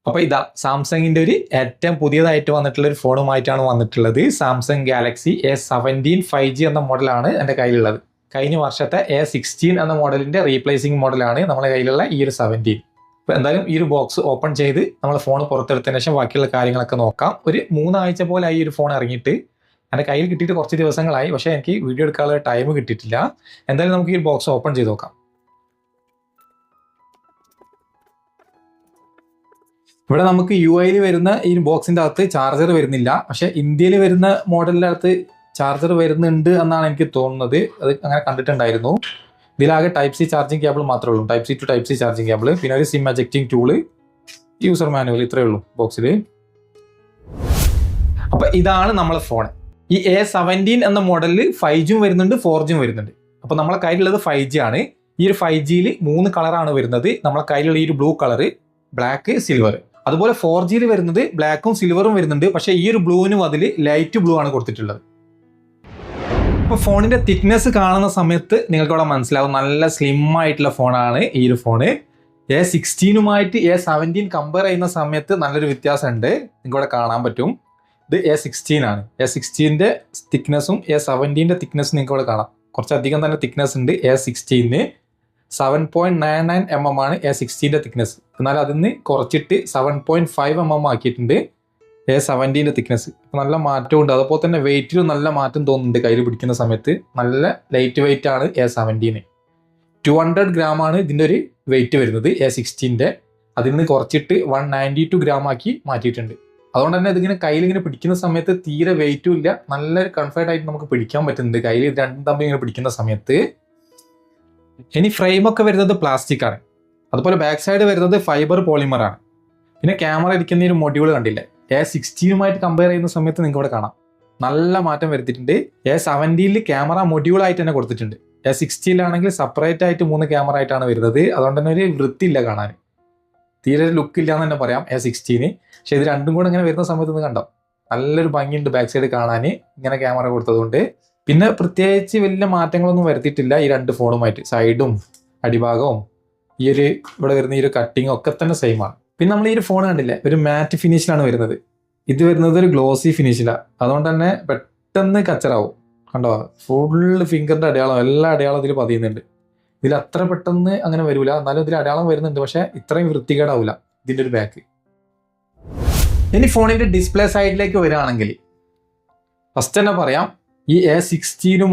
അപ്പോൾ ഇതാ സാംസങ്ങിൻ്റെ ഒരു ഏറ്റവും പുതിയതായിട്ട് വന്നിട്ടുള്ള ഒരു ഫോണുമായിട്ടാണ് വന്നിട്ടുള്ളത്. സാംസങ് ഗാലക്സി A17 5G എന്ന മോഡലാണ് എൻ്റെ കയ്യിലുള്ളത്. കഴിഞ്ഞ വർഷത്തെ A16 എന്ന മോഡലിൻ്റെ റീപ്ലേസിംഗ് മോഡലാണ് നമ്മുടെ കയ്യിലുള്ള ഈ ഒരു 17. അപ്പോൾ എന്തായാലും ഈ ഒരു ബോക്സ് ഓപ്പൺ ചെയ്ത് നമ്മൾ ഫോൺ പുറത്തെടുത്തതിന് ശേഷം ബാക്കിയുള്ള കാര്യങ്ങളൊക്കെ നോക്കാം. ഒരു 3 ആഴ്ച പോലെ ഈ ഒരു ഫോൺ ഇറങ്ങിയിട്ട് എൻ്റെ കയ്യിൽ കിട്ടിയിട്ട് കുറച്ച് ദിവസങ്ങളായി, പക്ഷേ എനിക്ക് വീഡിയോ എടുക്കാനുള്ള ടൈം കിട്ടിയിട്ടില്ല. എന്തായാലും നമുക്ക് ഈ ഒരു ബോക്സ് ഓപ്പൺ ചെയ്ത് നോക്കാം. ഇവിടെ നമുക്ക് UI വരുന്ന ഈ ബോക്സിൻ്റെ അകത്ത് ചാർജർ വരുന്നില്ല, പക്ഷേ ഇന്ത്യയിൽ വരുന്ന മോഡലിൻ്റെ അകത്ത് ചാർജർ വരുന്നുണ്ട് എന്നാണ് എനിക്ക് തോന്നുന്നത്. അത് അങ്ങനെ കണ്ടിട്ടുണ്ടായിരുന്നു. ഇതിലാകെ Type-C ചാർജിങ് കേബിൾ മാത്രമേ ഉള്ളൂ, Type-C to Type-C charging cable, പിന്നെ ഒരു സിം എജക്റ്റിംഗ് ടൂള്, യൂസർ മാനുവൽ, ഇത്രയേ ഉള്ളൂ ബോക്സിൽ. അപ്പോൾ ഇതാണ് നമ്മളെ ഫോൺ. ഈ A17 എന്ന മോഡലിൽ 5G വരുന്നുണ്ട്, 4G വരുന്നുണ്ട്. അപ്പോൾ നമ്മളെ കയ്യിലുള്ളത് 5G ആണ്. ഈ ഒരു 5Gയിൽ 3 കളറാണ് വരുന്നത്. നമ്മളെ കയ്യിലുള്ള ഈ ഒരു ബ്ലൂ കളറ്, ബ്ലാക്ക്, സിൽവർ. അതുപോലെ 4Gയിൽ വരുന്നത് ബ്ലാക്കും സിൽവറും വരുന്നുണ്ട്, പക്ഷേ ഈ ഒരു ബ്ലൂവിനും അതിൽ ലൈറ്റ് ബ്ലൂ ആണ് കൊടുത്തിട്ടുള്ളത്. ഇപ്പോൾ ഫോണിൻ്റെ തിക്നെസ് കാണുന്ന സമയത്ത് നിങ്ങൾക്ക് ഇവിടെ മനസ്സിലാവും, നല്ല സ്ലിം ആയിട്ടുള്ള ഫോണാണ് ഈ ഒരു ഫോണ്. A16 A17 കമ്പയർ ചെയ്യുന്ന സമയത്ത് നല്ലൊരു വ്യത്യാസമുണ്ട്, നിങ്ങൾക്ക് ഇവിടെ കാണാൻ പറ്റും. ഇത് A16 ആണ്. A16ൻ്റെ തിക്നെസ്സും A17ൻ്റെ തിക്നെസ്സും നിങ്ങൾക്ക് ഇവിടെ കാണാം. കുറച്ചധികം തന്നെ തിക്നെസ് ഉണ്ട്. A16 7.99 mm ആണ് A16ൻ്റെ തിക്നെസ്. എന്നാൽ അതിൽ നിന്ന് കുറച്ചിട്ട് 7.5 mm ആക്കിയിട്ടുണ്ട് A17ൻ്റെ തിക്നെസ്. നല്ല മാറ്റമുണ്ട്. അതുപോലെ തന്നെ വെയിറ്റിലും നല്ല മാറ്റം തോന്നുന്നുണ്ട്. കയ്യിൽ പിടിക്കുന്ന സമയത്ത് നല്ല ലൈറ്റ് വെയിറ്റ് ആണ് A17. 200 ഗ്രാമാണ് ഇതിൻ്റെ ഒരു വെയിറ്റ് വരുന്നത് A16ൻ്റെ. അതിൽ നിന്ന് കുറച്ചിട്ട് 192 ഗ്രാം ആക്കി മാറ്റിയിട്ടുണ്ട്. അതുകൊണ്ട് തന്നെ ഇതിങ്ങനെ കയ്യിലിങ്ങനെ പിടിക്കുന്ന സമയത്ത് തീരെ വെയിറ്റും ഇല്ല, നല്ല കംഫർട്ട് ആയിട്ട് നമുക്ക് പിടിക്കാൻ പറ്റുന്നുണ്ട് കയ്യിൽ രണ്ടും തമ്മിൽ ഇങ്ങനെ പിടിക്കുന്ന സമയത്ത്. ഇനി ഫ്രെയിമൊക്കെ വരുന്നത് പ്ലാസ്റ്റിക് ആണ്. അതുപോലെ ബാക്ക് സൈഡ് വരുന്നത് ഫൈബർ പോളിമർ ആണ്. പിന്നെ ക്യാമറ ഇരിക്കുന്ന ഒരു മൊഡ്യൂൾ കണ്ടില്ലേ, A16 കമ്പയർ ചെയ്യുന്ന സമയത്ത് നിങ്ങൾക്ക് ഇവിടെ കാണാം നല്ല മാറ്റം വരുത്തിയിട്ടുണ്ട്. A17 ക്യാമറ മൊഡ്യൂളായിട്ട് തന്നെ കൊടുത്തിട്ടുണ്ട്. A16 സെപ്പറേറ്റ് ആയിട്ട് 3 ക്യാമറ ആയിട്ടാണ് വരുന്നത്. അതുകൊണ്ട് തന്നെ ഒരു വൃത്തിയില്ല കാണാൻ, തീരെ ലുക്ക് ഇല്ല എന്ന് തന്നെ പറയാം A16. പക്ഷെ ഇത് രണ്ടും കൂടെ ഇങ്ങനെ വരുന്ന സമയത്ത് ഒന്ന് കണ്ടോ, നല്ലൊരു ഭംഗിയുണ്ട് ബാക്ക് സൈഡ് കാണാൻ ഇങ്ങനെ ക്യാമറ കൊടുത്തതുകൊണ്ട്. പിന്നെ പ്രത്യേകിച്ച് വലിയ മാറ്റങ്ങളൊന്നും വരുത്തിയിട്ടില്ല ഈ രണ്ട് ഫോണുമായിട്ട്. സൈഡും അടിഭാഗവും ഈ ഒരു ഇവിടെ വരുന്ന ഈ ഒരു കട്ടിങ്ങും ഒക്കെ തന്നെ സെയിം ആണ്. പിന്നെ നമ്മൾ ഈ ഒരു ഫോൺ കണ്ടില്ലേ, ഒരു മാറ്റ് ഫിനിഷിലാണ് വരുന്നത്. ഇത് വരുന്നത് ഒരു ഗ്ലോസി ഫിനിഷിലാണ്. അതുകൊണ്ട് തന്നെ പെട്ടെന്ന് കച്ചറാവും. കണ്ടോ, ഫുള്ള് ഫിംഗറിൻ്റെ അടയാളം, എല്ലാ അടയാളം ഇതിൽ പതിയുന്നുണ്ട്. ഇതിൽ അത്ര പെട്ടെന്ന് അങ്ങനെ വരില്ല, എന്നാലും ഇതിൽ അടയാളം വരുന്നുണ്ട്, പക്ഷേ ഇത്രയും വൃത്തികേടാവില്ല ഇതിൻ്റെ ഒരു ബാക്ക്. ഇനി ഫോണിൻ്റെ ഡിസ്പ്ലേ സൈഡിലേക്ക് വരികയാണെങ്കിൽ ഫസ്റ്റ് തന്നെ പറയാം, ഈ A16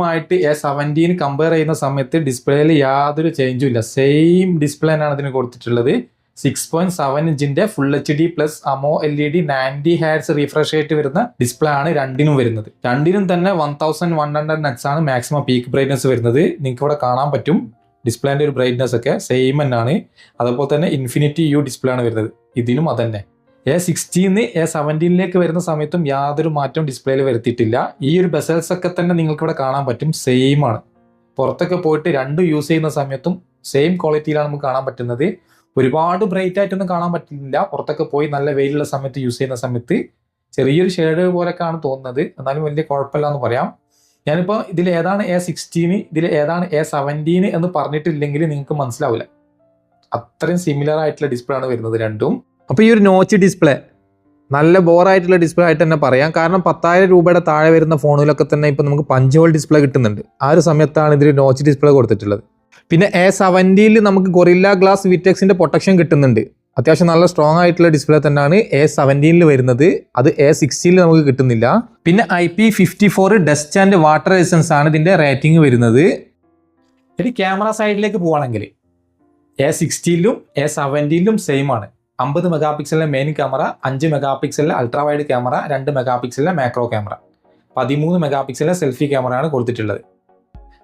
A17 കമ്പയർ ചെയ്യുന്ന സമയത്ത് ഡിസ്പ്ലേയിൽ യാതൊരു ചേഞ്ചും ഇല്ല. സെയിം ഡിസ്പ്ലേ തന്നെയാണ് ഇതിന് കൊടുത്തിട്ടുള്ളത്. 6.7 ഇഞ്ചിൻ്റെ full HD plus AMOLED 90 Hz refresh rate വരുന്ന ഡിസ്പ്ലേ ആണ് രണ്ടിനും വരുന്നത്. രണ്ടിനും തന്നെ 1100 nits ആണ് മാക്സിമം പീക്ക് ബ്രൈറ്റ്നസ് വരുന്നത്. നിങ്ങൾക്ക് ഇവിടെ കാണാൻ പറ്റും ഡിസ്പ്ലേൻ്റെ ഒരു ബ്രൈറ്റ്നസ് ഒക്കെ സെയിം തന്നെയാണ്. അതുപോലെ തന്നെ ഇൻഫിനിറ്റി U ഡിസ്പ്ലേ ആണ് വരുന്നത്. ഇതിനും അതന്നെ. A16 A17 വരുന്ന സമയത്തും യാതൊരു മാറ്റവും ഡിസ്പ്ലേയിൽ വരുത്തിയിട്ടില്ല. ഈ ഒരു ബെസൽസ് ഒക്കെ തന്നെ നിങ്ങൾക്ക് ഇവിടെ കാണാൻ പറ്റും, സെയിം ആണ്. പുറത്തൊക്കെ പോയിട്ട് രണ്ടും യൂസ് ചെയ്യുന്ന സമയത്തും സെയിം ക്വാളിറ്റിയിലാണ് നമുക്ക് കാണാൻ പറ്റുന്നത്. ഒരുപാട് ബ്രൈറ്റ് ആയിട്ടൊന്നും കാണാൻ പറ്റില്ല. പുറത്തൊക്കെ പോയി നല്ല വെയിലുള്ള സമയത്ത് യൂസ് ചെയ്യുന്ന സമയത്ത് ചെറിയൊരു ഷെയ്ഡ് പോലെയൊക്കെയാണ് തോന്നുന്നത്, എന്നാലും വലിയ കുഴപ്പമില്ല എന്ന് പറയാം. ഞാനിപ്പോൾ ഇതിൽ ഏതാണ് A16 ഇതിൽ ഏതാണ് A17 എന്ന് പറഞ്ഞിട്ടില്ലെങ്കിൽ നിങ്ങൾക്ക് മനസ്സിലാവില്ല. അത്രയും സിമിലർ ആയിട്ടുള്ള ഡിസ്പ്ലേ ആണ് വരുന്നത് രണ്ടും. അപ്പോൾ ഈ ഒരു നോച്ച് ഡിസ്പ്ലേ നല്ല ബോറായിട്ടുള്ള ഡിസ്പ്ലേ ആയിട്ട് തന്നെ പറയാം. കാരണം 10,000 രൂപയുടെ താഴെ വരുന്ന ഫോണിലൊക്കെ തന്നെ ഇപ്പോൾ നമുക്ക് പഞ്ച് ഹോൾ ഡിസ്പ്ലേ കിട്ടുന്നുണ്ട്. ആ ഒരു സമയത്താണ് ഇതിൽ നോച്ച് ഡിസ്പ്ലേ കൊടുത്തിട്ടുള്ളത്. പിന്നെ A17 നമുക്ക് ഗൊറില്ല ഗ്ലാസ് വിറ്റെക്സിൻ്റെ പ്രൊട്ടക്ഷൻ കിട്ടുന്നുണ്ട്. അത്യാവശ്യം നല്ല സ്ട്രോങ് ആയിട്ടുള്ള ഡിസ്പ്ലേ തന്നെയാണ് A17 വരുന്നത്. അത് A16 നമുക്ക് കിട്ടുന്നില്ല. പിന്നെ IP54 dust and water resistance ആണ് ഇതിൻ്റെ റേറ്റിംഗ് വരുന്നത്. ഇനി ക്യാമറ സൈഡിലേക്ക് പോവുകയാണെങ്കിൽ A16 A17 സെയിം ആണ്. 50 mega main camera, 5 mega ultra wide camera, 2 mega macro camera, 13 mega selfie ക്യാമറയാണ് കൊടുത്തിട്ടുള്ളത്.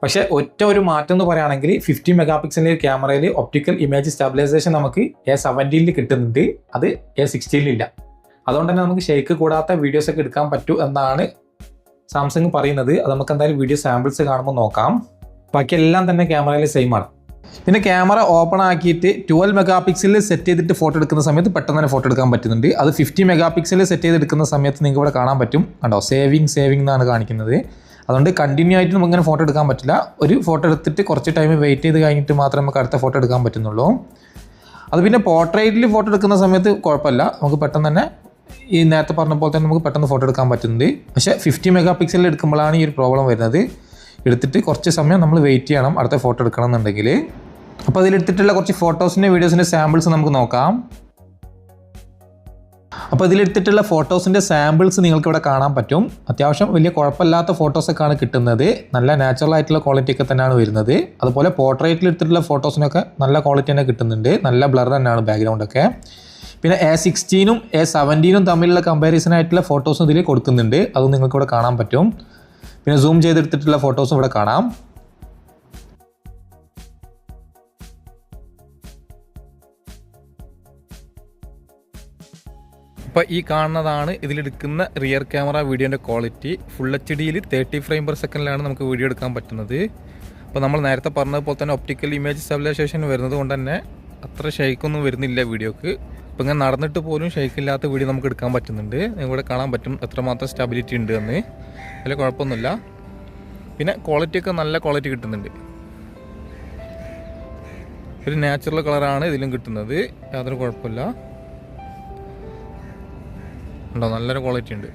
പക്ഷേ ഒറ്റ ഒരു മാറ്റം എന്ന് പറയുകയാണെങ്കിൽ 50 മെഗാ ക്യാമറയിൽ ഒപ്റ്റിക്കൽ ഇമേജ് സ്റ്റെബിലൈസേഷൻ നമുക്ക് A17 കിട്ടുന്നുണ്ട്, അത് A16 ഇല്ല. അതുകൊണ്ട് തന്നെ നമുക്ക് ഷേക്ക് കൂടാത്ത വീഡിയോസ് ഒക്കെ എടുക്കാൻ പറ്റൂ എന്നാണ് സാംസങ് പറയുന്നത്. അത് നമുക്ക് എന്തായാലും വീഡിയോ സാമ്പിൾസ് കാണുമ്പോൾ നോക്കാം. ബാക്കിയെല്ലാം തന്നെ ക്യാമറയിൽ സെയിം ആണ്. പിന്നെ ക്യാമറ ഓപ്പൺ ആക്കിയിട്ട് 12 മെഗാ സെറ്റ് ചെയ്തിട്ട് ഫോട്ടോ എടുക്കുന്ന സമയത്ത് പെട്ടെന്ന് തന്നെ ഫോട്ടോ എടുക്കാൻ പറ്റുന്നുണ്ട്. അത് 50 മെഗാ സെറ്റ് ചെയ്തെടുക്കുന്ന സമയത്ത് നിങ്ങൾക്ക് ഇവിടെ കാണാൻ പറ്റും, കണ്ടോ, സേവിങ് എന്നാണ് കാണിക്കുന്നത്. അതുകൊണ്ട് കണ്ടിന്യൂ ആയിട്ട് നമുക്ക് ഇങ്ങനെ ഫോട്ടോ എടുക്കാൻ പറ്റില്ല. ഒരു ഫോട്ടോ എടുത്തിട്ട് കുറച്ച് ടൈം വെയിറ്റ് ചെയ്ത് കഴിഞ്ഞിട്ട് മാത്രമേ നമുക്ക് അടുത്ത ഫോട്ടോ എടുക്കാൻ പറ്റുന്നുള്ളൂ. അത് പിന്നെ പോർട്രേറ്റിൽ ഫോട്ടോ എടുക്കുന്ന സമയത്ത് കുഴപ്പമില്ല, നമുക്ക് പെട്ടെന്ന് തന്നെ ഈ നേരത്തെ പറഞ്ഞ പോലെ തന്നെ നമുക്ക് പെട്ടെന്ന് ഫോട്ടോ എടുക്കാൻ പറ്റുന്നുണ്ട്. പക്ഷേ 50 മെഗാ പിക്സലിൽ എടുക്കുമ്പോഴാണ് ഈ ഒരു പ്രോബ്ലം വരുന്നത്. എടുത്തിട്ട് കുറച്ച് സമയം നമ്മൾ വെയിറ്റ് ചെയ്യണം അടുത്ത ഫോട്ടോ എടുക്കണം എന്നുണ്ടെങ്കിൽ. അപ്പോൾ അതിലെടുത്തിട്ടുള്ള കുറച്ച് ഫോട്ടോസിൻ്റെ വീഡിയോസിൻ്റെ സാമ്പിൾസ് നമുക്ക് നോക്കാം. അപ്പോൾ ഇതിലെടുത്തിട്ടുള്ള ഫോട്ടോസിൻ്റെ സാമ്പിൾസ് നിങ്ങൾക്ക് ഇവിടെ കാണാൻ പറ്റും. അത്യാവശ്യം വലിയ കുഴപ്പമില്ലാത്ത ഫോട്ടോസൊക്കെയാണ് കിട്ടുന്നത്. നല്ല നാച്ചുറൽ ആയിട്ടുള്ള ക്വാളിറ്റി ഒക്കെ തന്നെയാണ് വരുന്നത്. അതുപോലെ പോർട്രേറ്റിൽ എടുത്തിട്ടുള്ള ഫോട്ടോസിനൊക്കെ നല്ല ക്വാളിറ്റി തന്നെ കിട്ടുന്നുണ്ട്. നല്ല ബ്ലർ തന്നെയാണ് ബാക്ക്ഗ്രൗണ്ടൊക്കെ. പിന്നെ A16ഉം A17ഉം തമ്മിലുള്ള കമ്പാരിസൺ ആയിട്ടുള്ള ഫോട്ടോസും ഇതിൽ കൊടുക്കുന്നുണ്ട്. അതും നിങ്ങൾക്ക് ഇവിടെ കാണാൻ പറ്റും. പിന്നെ സൂം ചെയ്തെടുത്തിട്ടുള്ള ഫോട്ടോസും ഇവിടെ കാണാം. അപ്പോൾ ഈ കാണുന്നതാണ് ഇതിലെടുക്കുന്ന റിയർ ക്യാമറ വീഡിയോൻ്റെ quality. Full HD 30 frame per സെക്കൻഡിലാണ് നമുക്ക് വീഡിയോ എടുക്കാൻ പറ്റുന്നത്. അപ്പോൾ നമ്മൾ നേരത്തെ പറഞ്ഞതുപോലെ തന്നെ ഒപ്റ്റിക്കൽ ഇമേജ് സ്റ്റെബിലൈസേഷൻ വരുന്നത് കൊണ്ട് തന്നെ അത്ര ഷെയ്ക്കൊന്നും വരുന്നില്ല വീഡിയോക്ക്. അപ്പോൾ ഇങ്ങനെ നടന്നിട്ട് പോലും ഷെയ്ക്കില്ലാത്ത വീഡിയോ നമുക്ക് എടുക്കാൻ പറ്റുന്നുണ്ട്. ഇവിടെ കാണാൻ പറ്റും എത്രമാത്രം സ്റ്റെബിലിറ്റി ഉണ്ട് എന്ന്. അതിൽ കുഴപ്പമൊന്നുമില്ല. പിന്നെ ക്വാളിറ്റിയൊക്കെ നല്ല ക്വാളിറ്റി കിട്ടുന്നുണ്ട്. ഒരു നാച്ചുറൽ കളറാണ് ഇതിലും കിട്ടുന്നത്. യാതൊരു കുഴപ്പമില്ല. ഉണ്ടോ, നല്ലൊരു ക്വാളിറ്റി ഉണ്ട്.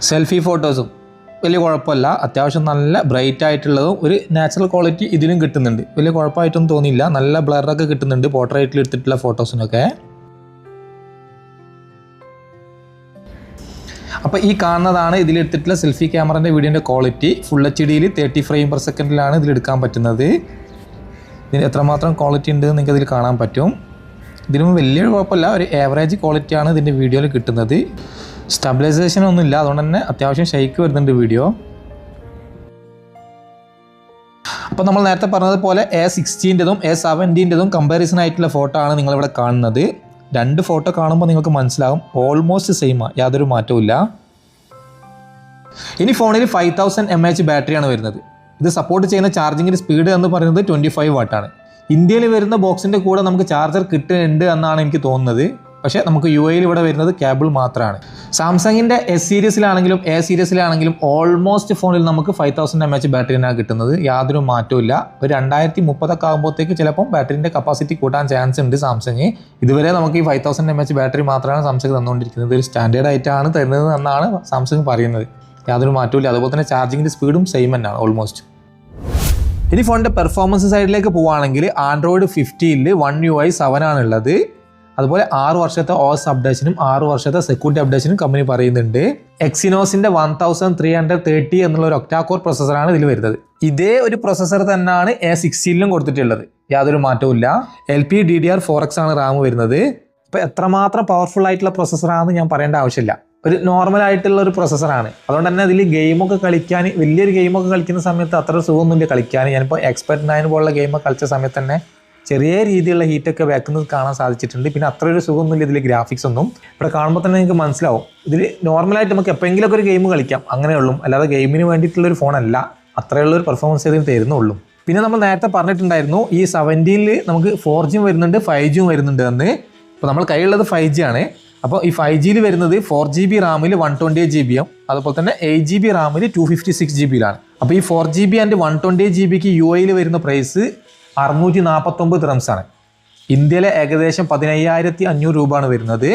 സെൽഫി ഫോട്ടോസും വലിയ കുഴപ്പമില്ല. അത്യാവശ്യം നല്ല ബ്രൈറ്റ് ആയിട്ടുള്ളതും ഒരു നാച്ചുറൽ ക്വാളിറ്റി ഇതിലും കിട്ടുന്നുണ്ട്. വലിയ കുഴപ്പമായിട്ടൊന്നും തോന്നിയില്ല. നല്ല ബ്ലറൊക്കെ കിട്ടുന്നുണ്ട് പോർട്രേറ്റിൽ എടുത്തിട്ടുള്ള ഫോട്ടോസിനൊക്കെ. അപ്പോൾ ഈ കാണുന്നതാണ് ഇതിലെടുത്തിട്ടുള്ള സെൽഫി ക്യാമറൻ്റെ വീഡിയോൻ്റെ quality. Full HD 30 frame per സെക്കൻഡിലാണ് ഇതിലെടുക്കാൻ പറ്റുന്നത്. ഇതിന് എത്രമാത്രം ക്വാളിറ്റി ഉണ്ട് നിങ്ങൾക്ക് ഇതിൽ കാണാൻ പറ്റും. ഇതിനും വലിയൊരു കുഴപ്പമില്ല, ഒരു ആവറേജ് ക്വാളിറ്റിയാണ് ഇതിൻ്റെ വീഡിയോയിൽ കിട്ടുന്നത്. സ്റ്റെബിലൈസേഷൻ ഒന്നുമില്ല, അതുകൊണ്ട് തന്നെ അത്യാവശ്യം ഷെയ്ക്ക് വരുന്നുണ്ട് വീഡിയോ. അപ്പോൾ നമ്മൾ നേരത്തെ പറഞ്ഞതുപോലെ A16ൻ്റെതും A17ൻ്റെതും കമ്പാരിസൺ ആയിട്ടുള്ള ഫോട്ടോ ആണ് നിങ്ങളിവിടെ കാണുന്നത്. രണ്ട് ഫോട്ടോ കാണുമ്പോൾ നിങ്ങൾക്ക് മനസ്സിലാകും ഓൾമോസ്റ്റ് സെയിമാണ്, യാതൊരു മാറ്റവും ഇല്ല. ഇനി ഫോണിൽ 5000 mAh ബാറ്ററിയാണ് വരുന്നത്. ഇത് സപ്പോർട്ട് ചെയ്യുന്ന ചാർജിങ്ങിൻ്റെ സ്പീഡ് എന്ന് പറയുന്നത് 25 വാട്ടാണ്. ഇന്ത്യയിൽ വരുന്ന ബോക്സിൻ്റെ കൂടെ നമുക്ക് ചാർജർ കിട്ടുന്നുണ്ട് എന്നാണ് എനിക്ക് തോന്നുന്നത്. പക്ഷേ നമുക്ക് UAE ഇവിടെ വരുന്നത് കേബിൾ മാത്രമാണ്. സാംസങ്ങിൻ്റെ S സീരീസിലാണെങ്കിലും A സീരീസിലാണെങ്കിലും ഓൾമോസ്റ്റ് ഫോണിൽ നമുക്ക് 5000 mAh ബാറ്ററിയാണ് കിട്ടുന്നത്. യാതൊരു മാറ്റവും ഇല്ല. ഒരു 2030 ആകുമ്പോഴത്തേക്ക് ചിലപ്പം ബാറ്ററിൻ്റെ കപ്പാസിറ്റി കൂട്ടാൻ ചാൻസ് ഉണ്ട് സാംസങ്. ഇതുവരെ നമുക്ക് ഈ 5000 mAh ബാറ്ററി മാത്രമാണ് സാംസങ് തന്നുകൊണ്ടിരിക്കുന്നത്. ഒരു സ്റ്റാൻഡേർഡ് ആയിട്ടാണ് തരുന്നത് എന്നാണ് സാംസങ് പറയുന്നത്. യാതൊരു മാറ്റവും ഇല്ല. അതുപോലെ തന്നെ ചാർജിങ്ങിൻ്റെ സ്പീഡും സെയിം തന്നെയാണ് ഓൾമോസ്റ്റ്. ഇനി ഫോണിൻ്റെ പെർഫോമൻസ് സൈഡിലേക്ക് പോവുകയാണെങ്കിൽ Android 15 One UI 7 ആണുള്ളത്. അതുപോലെ 6 വർഷത്തെ OS അപ്ഡേഷനും 6 വർഷത്തെ സെക്യൂരിറ്റി അപ്ഡേഷനും കമ്പനി പറയുന്നുണ്ട്. എക്സിനോസിൻ്റെ 1330 എന്നുള്ള ഒരു ഒക്ടാ കോർ പ്രൊസസ്സറാണ് ഇതിൽ വരുന്നത്. ഇതേ ഒരു പ്രൊസസ്സർ തന്നെയാണ് A16ലും കൊടുത്തിട്ടുള്ളത്. യാതൊരു മാറ്റവും ഇല്ല. LPDDR4X ആണ് റാം വരുന്നത്. അപ്പോൾ എത്രമാത്രം പവർഫുൾ ആയിട്ടുള്ള പ്രൊസസ്സറാണെന്ന് ഞാൻ പറയേണ്ട ആവശ്യമില്ല. ഒരു നോർമൽ ആയിട്ടുള്ള ഒരു പ്രൊസസ്സറാണ്. അതുകൊണ്ട് തന്നെ അതിൽ ഗെയിമൊക്കെ കളിക്കാൻ, വലിയൊരു ഗെയിമൊക്കെ കളിക്കുന്ന സമയത്ത് അത്ര സുഖമൊന്നുമില്ല കളിക്കാൻ. ഞാനിപ്പോൾ Expert 9 പോലുള്ള ഗെയിമൊക്കെ കളിച്ച സമയത്ത് തന്നെ ചെറിയ രീതിയിലുള്ള ഹീറ്റൊക്കെ വെക്കുന്നത് കാണാൻ സാധിച്ചിട്ടുണ്ട്. പിന്നെ അത്ര ഒരു സുഖമൊന്നുമില്ല ഇതിൽ ഗ്രാഫിക്സ് ഒന്നും. ഇവിടെ കാണുമ്പോൾ തന്നെ നിങ്ങൾക്ക് മനസ്സിലാവും ഇതിൽ നോർമലായിട്ട് നമുക്ക് എപ്പോഴെങ്കിലുമൊക്കെ ഒരു ഗെയിം കളിക്കാം, അങ്ങനെയുള്ളൂ. അല്ലാതെ ഗെയിമിന് വേണ്ടിയിട്ടുള്ളൊരു ഫോണല്ല. അത്രയുള്ളൊരു പെർഫോമൻസ് ഇതിന് തരുന്നുള്ളൂ. പിന്നെ നമ്മൾ നേരത്തെ പറഞ്ഞിട്ടുണ്ടായിരുന്നു ഈ 17ൽ നമുക്ക് 4G വരുന്നുണ്ട് 5G വരുന്നുണ്ട് എന്ന്. അപ്പോൾ നമ്മൾ കയ്യിലുള്ളത് 5G ആണ്. അപ്പോൾ ഈ 5Gയിൽ വരുന്നത് 4GB റാമിൽ 128GB അതുപോലെ തന്നെ 8GB റാമിൽ 256GB. അപ്പോൾ ഈ 4GB ആൻഡ് 128GBക്ക് UAEയിൽ വരുന്ന പ്രൈസ് 649 ദിർഹംസ് ആണ്. ഇന്ത്യയിലെ ഏകദേശം 15,500 രൂപയാണ് വരുന്നത്.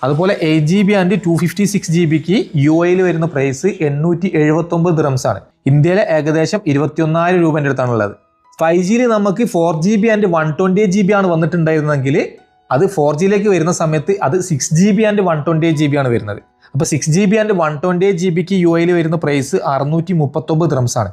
അതുപോലെ 8GB ആൻഡ് 256GBക്ക് UAEയിൽ വരുന്ന പ്രൈസ് 879 ദിർഹംസ് ആണ്. ഇന്ത്യയിലെ ഏകദേശം 21,000 രൂപേൻ്റെ അടുത്താണുള്ളത്. 5Gയിൽ നമുക്ക് 4GB ആൻഡ് 128GB ആണ് വന്നിട്ടുണ്ടായിരുന്നെങ്കിൽ അത് 4Gയിലേക്ക് വരുന്ന സമയത്ത് അത് 6GB ആൻഡ് 128GB ആണ് വരുന്നത്. അപ്പോൾ 6GB ആൻഡ് 128GBക്ക് UAEയിൽ വരുന്ന പ്രൈസ് 639 ദിർഹംസ് ആണ്.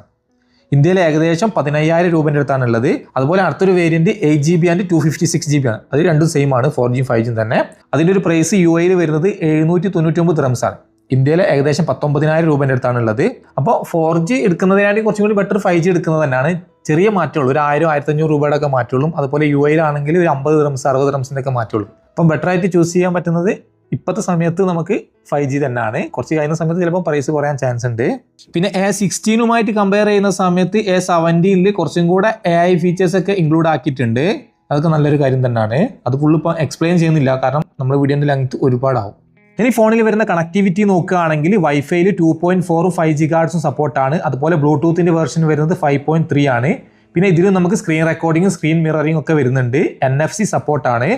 ഇന്ത്യയിലെ ഏകദേശം 15,000 രൂപേൻ്റെ അടുത്താണുള്ളത്. അതുപോലെ അടുത്തൊരു വേരിയൻറ്റ് 8GB ആൻഡ് 256GB ആണ്. അത് രണ്ടും സെയിം ആണ്, 4G 5G തന്നെ. അതിൻ്റെ ഒരു പ്രൈസ് UAEയിൽ വരുന്നത് 799 ദിർഹംസ് ആണ്. ഇന്ത്യയിലെ ഏകദേശം 19,000 രൂപേൻ്റെ അടുത്താണുള്ളത്. അപ്പോൾ 4G എടുക്കുന്നതിനായിട്ട് കുറച്ചും കൂടി ബെറ്റർ 5G എടുക്കുന്നത് തന്നെയാണ്. ചെറിയ മാറ്റമുള്ളൂ, ഒരു 1000-1500 രൂപയുടെ ഒക്കെ മാറ്റുള്ളൂ. അതുപോലെ UAEയിലാണെങ്കിൽ ഒരു 50 ദിർഹംസ് 60 ദിർഹംസിൻ്റെ ഒക്കെ മാറ്റുള്ളൂ. അപ്പം ബെറ്റർ ആയിട്ട് ചൂസ് ചെയ്യാൻ പറ്റുന്നത് ഇപ്പോഴത്തെ സമയത്ത് നമുക്ക് 5G തന്നെയാണ്. കുറച്ച് കഴിയുന്ന സമയത്ത് ചിലപ്പോൾ പ്രൈസ് കുറയാൻ ചാൻസ് ഉണ്ട്. പിന്നെ A16 കമ്പയർ ചെയ്യുന്ന സമയത്ത് A17 കുറച്ചും കൂടെ AI ഫീച്ചേഴ്സ് ഒക്കെ ഇൻക്ലൂഡ് ആക്കിയിട്ടുണ്ട്. അതൊക്കെ നല്ലൊരു കാര്യം തന്നെയാണ്. അത് ഫുള്ള് ഇപ്പോൾ എക്സ്പ്ലെയിൻ ചെയ്യുന്നില്ല, കാരണം നമ്മുടെ വീഡിയോൻ്റെ ലെങ്ത് ഒരുപാടാവും. ഇനി ഫോണിൽ വരുന്ന കണക്ടിവിറ്റി നോക്കുകയാണെങ്കിൽ വൈഫൈയിൽ 2.4 5G ഗാർഡ്സും സപ്പോർട്ടാണ്. അതുപോലെ ബ്ലൂടൂത്തിൻ്റെ വെർഷൻ വരുന്നത് 5.3 ആണ്. പിന്നെ ഇതിലും നമുക്ക് സ്ക്രീൻ റെക്കോർഡിങ്ങും സ്ക്രീൻ മിററിംഗ് ഒക്കെ വരുന്നുണ്ട്. NFC സപ്പോർട്ടാണ്.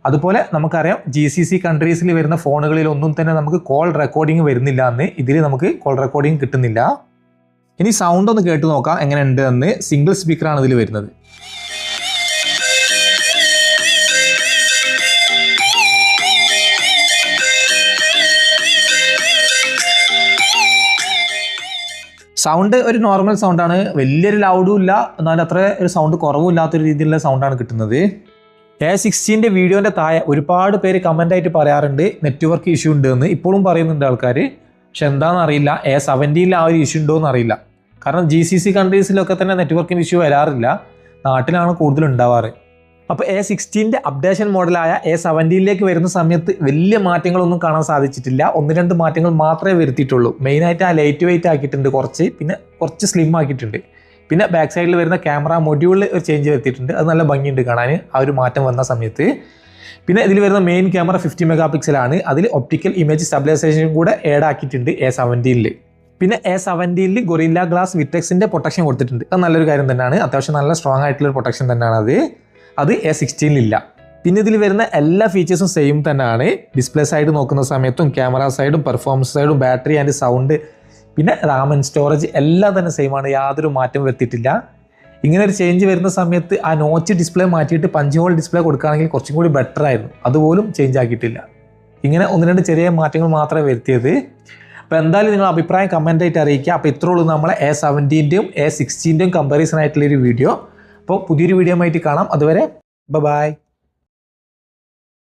അതുപോലെ നമുക്കറിയാം GCC കൺട്രീസിൽ വരുന്ന ഫോണുകളിലൊന്നും തന്നെ നമുക്ക് കോൾ റെക്കോർഡിംഗ് വരുന്നില്ല എന്ന്. ഇതിൽ നമുക്ക് കോൾ റെക്കോർഡിംഗ് കിട്ടുന്നില്ല. ഇനി സൗണ്ട് ഒന്ന് കേട്ട് നോക്കാം എങ്ങനെയുണ്ട് എന്ന്. സിംഗിൾ സ്പീക്കറാണ് ഇതിൽ വരുന്നത്. സൗണ്ട് ഒരു നോർമൽ സൗണ്ടാണ്, വലിയൊരു ലൗഡും ഇല്ല, എന്നാൽ അത്ര ഒരു സൗണ്ട് കുറവില്ലാത്തൊരു രീതിയിലുള്ള സൗണ്ടാണ് കിട്ടുന്നത്. A16 വീഡിയോൻ്റെ താഴെ ഒരുപാട് പേര് കമൻ്റായിട്ട് പറയാറുണ്ട് നെറ്റ്വർക്ക് ഇഷ്യൂ ഉണ്ട് എന്ന്. ഇപ്പോഴും പറയുന്നുണ്ട് ആൾക്കാർ. പക്ഷെ എന്താണെന്ന് അറിയില്ല, A17 ആ ഒരു ഇഷ്യൂ ഉണ്ടോ എന്ന് അറിയില്ല. കാരണം GCC കൺട്രീസിലൊക്കെ തന്നെ നെറ്റ്വർക്കിന് ഇഷ്യൂ വരാറില്ല, നാട്ടിലാണ് കൂടുതൽ ഉണ്ടാവാറ്. അപ്പോൾ A16 അപ്ഡേഷൻ മോഡലായ A17 വരുന്ന സമയത്ത് വലിയ മാറ്റങ്ങളൊന്നും കാണാൻ സാധിച്ചിട്ടില്ല. 1-2 മാറ്റങ്ങൾ മാത്രമേ വരുത്തിയിട്ടുള്ളൂ. മെയിനായിട്ട് ആ ലൈറ്റ് വെയിറ്റ് ആക്കിയിട്ടുണ്ട് കുറച്ച്, പിന്നെ കുറച്ച് സ്ലിം ആക്കിയിട്ടുണ്ട്. പിന്നെ ബാക്ക് സൈഡിൽ വരുന്ന ക്യാമറ മൊഡ്യൂളിൽ ഒരു ചേഞ്ച് വരുത്തിയിട്ടുണ്ട്. അത് നല്ല ഭംഗിയുണ്ട് കാണാൻ ആ ഒരു മാറ്റം വന്ന സമയത്ത്. പിന്നെ ഇതിൽ വരുന്ന മെയിൻ ക്യാമറ 50 മെഗാപിക്സലാണ്. അതിൽ ഒപ്റ്റിക്കൽ ഇമേജ് സ്റ്റെബിലൈസേഷൻ കൂടെ ആഡ് ആക്കിയിട്ടുണ്ട് A17. പിന്നെ A17 ഗൊറില്ല ഗ്ലാസ് വിറ്റെക്സിൻ്റെ പ്രൊട്ടക്ഷൻ കൊടുത്തിട്ടുണ്ട്. അത് നല്ലൊരു കാര്യം തന്നെയാണ്. അത്യാവശ്യം നല്ല സ്ട്രോങ് ആയിട്ടുള്ള പ്രൊട്ടക്ഷൻ തന്നെയാണ് അത് A16 ഇല്ല. പിന്നെ ഇതിൽ വരുന്ന എല്ലാ ഫീച്ചേഴ്സും സെയിം തന്നെയാണ്. ഡിസ്പ്ലേ സൈഡ് നോക്കുന്ന സമയത്തും ക്യാമറ സൈഡും പെർഫോമൻസ് സൈഡും ബാറ്ററി ആൻഡ് സൗണ്ട് പിന്നെ റാം ആൻഡ് സ്റ്റോറേജ് എല്ലാം തന്നെ സെയിം ആണ്. യാതൊരു മാറ്റം വരുത്തിയിട്ടില്ല. ഇങ്ങനെ ഒരു ചേഞ്ച് വരുന്ന സമയത്ത് ആ നോച്ച് ഡിസ്പ്ലേ മാറ്റിയിട്ട് 5 ഹോൾ ഡിസ്പ്ലേ കൊടുക്കുകയാണെങ്കിൽ കുറച്ചും കൂടി ബെറ്റർ ആയിരുന്നു. അതുപോലും ചേഞ്ച് ആക്കിയിട്ടില്ല. ഇങ്ങനെ 1-2 ചെറിയ മാറ്റങ്ങൾ മാത്രമേ വരുത്തിയത്. അപ്പോൾ എന്തായാലും നിങ്ങൾ അഭിപ്രായം കമൻ്റായിട്ട് അറിയിക്കുക. അപ്പോൾ ഇത്രേ ഉള്ളൂ നമ്മളെ A17 A16 കമ്പാരിസൺ ആയിട്ടുള്ളൊരു വീഡിയോ. അപ്പോൾ പുതിയൊരു വീഡിയോ ആയിട്ട് കാണാം. അതുവരെ ബൈ.